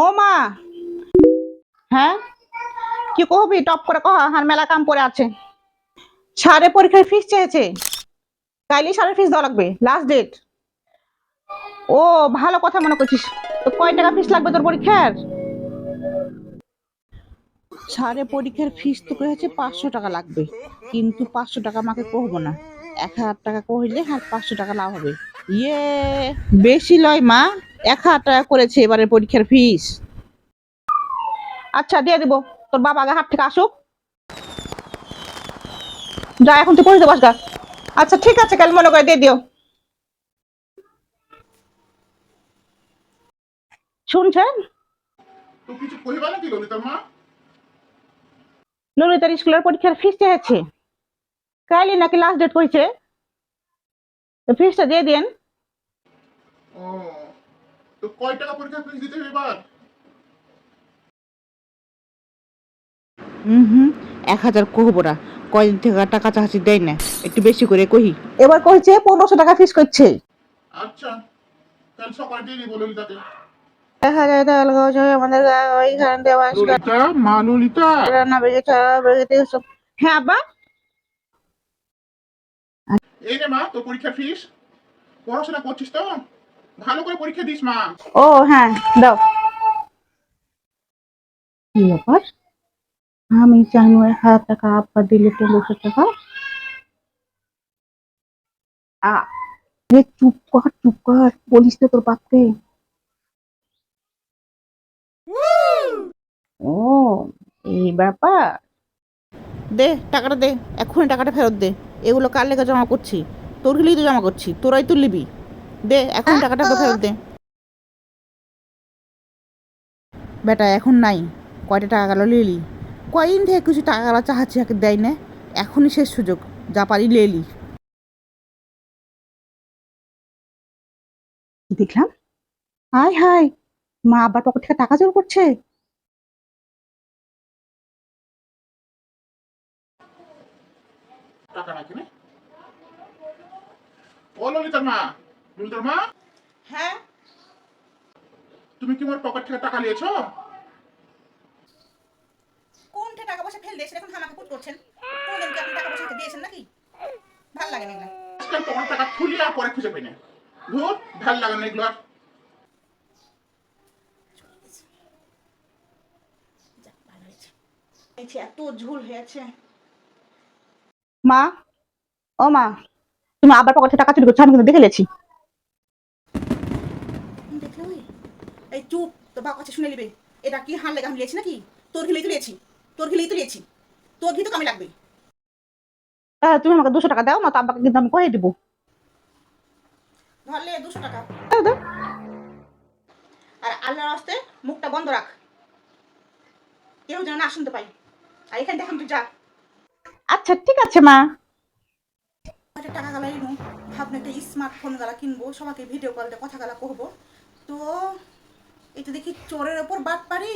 ও মা। হ্যাঁ, কি কহবি টপ করে কহ, আর মেলা কাম পড়ে আছে। সারে পরীক্ষার ফিস চেয়েছে, কাইলি সারের ফিস দেওয়া লাগবে, লাস্ট ডেট। ও, ভালো কথা মনে করছিস। তো কয় টাকা ফিস লাগবে তোর পরীক্ষার? সারে পরীক্ষার ফিস তো কয়েছে 500 টাকা লাগবে, কিন্তু 500 টাকা আমাকে কহবো না, 1000 টাকা কহিলে আর 500 টাকা লাভ হবে। ইয়ে, বেশি লয় মা, 1000 টাকা করেছে এবারে পরীক্ষার ফিস। আচ্ছা দিয়ে দিব, তোর বাবা আগে হাট থেকে আসুক। যা, এখন তুই পড়িতে বস গা। আচ্ছা ঠিক আছে, কাল মনে করে দিয়ে দিও। শুনছেন? তো কিছু কহিবা নাকি ললিতার মা? ললিতার স্কুলের পরীক্ষার ফিস চেয়েছে, কাইলি নাকি লাস্ট ডেট কইছে, তো ফিসটা দিয়ে দেন। ও, তো কয় টাকা পরীক্ষা ফিস দিতে হবে এবার? হুম, 1000 কহবো না, কয়দিন থেকে টাকা চাচ্ছি দেয় না, একটু বেশি করে কহি। এবার কইছে 1500 টাকা ফিস করছে। আচ্ছা, কাল সকালে দিয়ে দিব ললিতাকে। 1000 টাকা লাগাচ্ছে আমাদের ওইখান দেওয়া ললিতা, মা ললিতা। রান্না বেজে সব। হ্যাঁ আব্বা। এই রে মা, তোর পরীক্ষার ফিস। পড়াশোনা করছিস তো? ভালো করে পরীক্ষা দিস মা। ও হ্যাঁ, দাও। কি ব্যাপার, আমি জানো 1000 টাকা, আব্বা দিলে 1500 টাকা। আ রে, চুপ কর, বলিস তো তোর বাপকে। ও, এই ব্যাপার। দে টাকাটা দে, এক্ষুনি টাকাটা ফেরত দে। এগুলো কার লেগে জমা করছি? তোর গেলেই তো জমা করছি, তোরাই তো নিবি। দে এখন টাকাটা তো ফেরত দে। বেটা এখন নাই, কয়টা টাকা গেল লিলি? কয়দিন থেকে কিছু টাকা গেলা চাহাচ্ছি, একে দেয় না। এখনই শেষ সুযোগ, যা পারি লেলি। দেখলাম, হাই হাই, মা আবার পকেট থেকে টাকা জোর করছে। টাকা নাকি না? ও ললিতার মা, ললিতার মা, হ্যাঁ, তুমি কি আমার পকেট থেকে টাকা নিয়েছো? কোনটা টাকা পয়সা ফেল দিয়েছেন, এখন আমাকে পুট করছেন। কোনদিন কি আপনি টাকা পয়সা দিয়েছেন নাকি? ভাল লাগে না এগুলা। আজকাল তোমার টাকা খুলি আর পরে খুঁজে পাই না। ধুর, ভাল লাগে না এগুলো আর। এত ঝুল হয়েছে। মা, ও মা, তুমি আবার পকেটে টাকা চুরি করছো, আমি কিন্তু দেখে লেছি। দেখলে ওই, এই চুপ, তোর বাপ কাছে শুনে নিবে। এটা কি হার লেগে আমি লিয়েছি নাকি? তোর ঘিলেই তো লিয়েছি, তোর ঘিলেই তো লিয়েছি, তোর ঘি তো কামে লাগবে। তুমি আমাকে 200 টাকা দাও না, তো আব্বাকে কিন্তু আমি কয়ে দিব। ধরলে 200 টাকা দাও দাও। আর আল্লাহর রাস্তে মুখটা বন্ধ রাখ, কেউ যেন না শুনতে পাই। আর এখান থেকে তুই যা। আচ্ছা ঠিক আছে মা। টাকা গালা ইনু, ভাবনা একটা স্মার্টফোন গালা কিনবো, সবাইকে ভিডিও কলতে কথা গালা করবো। তো এটা দেখি চোরের ওপর বাট পারি,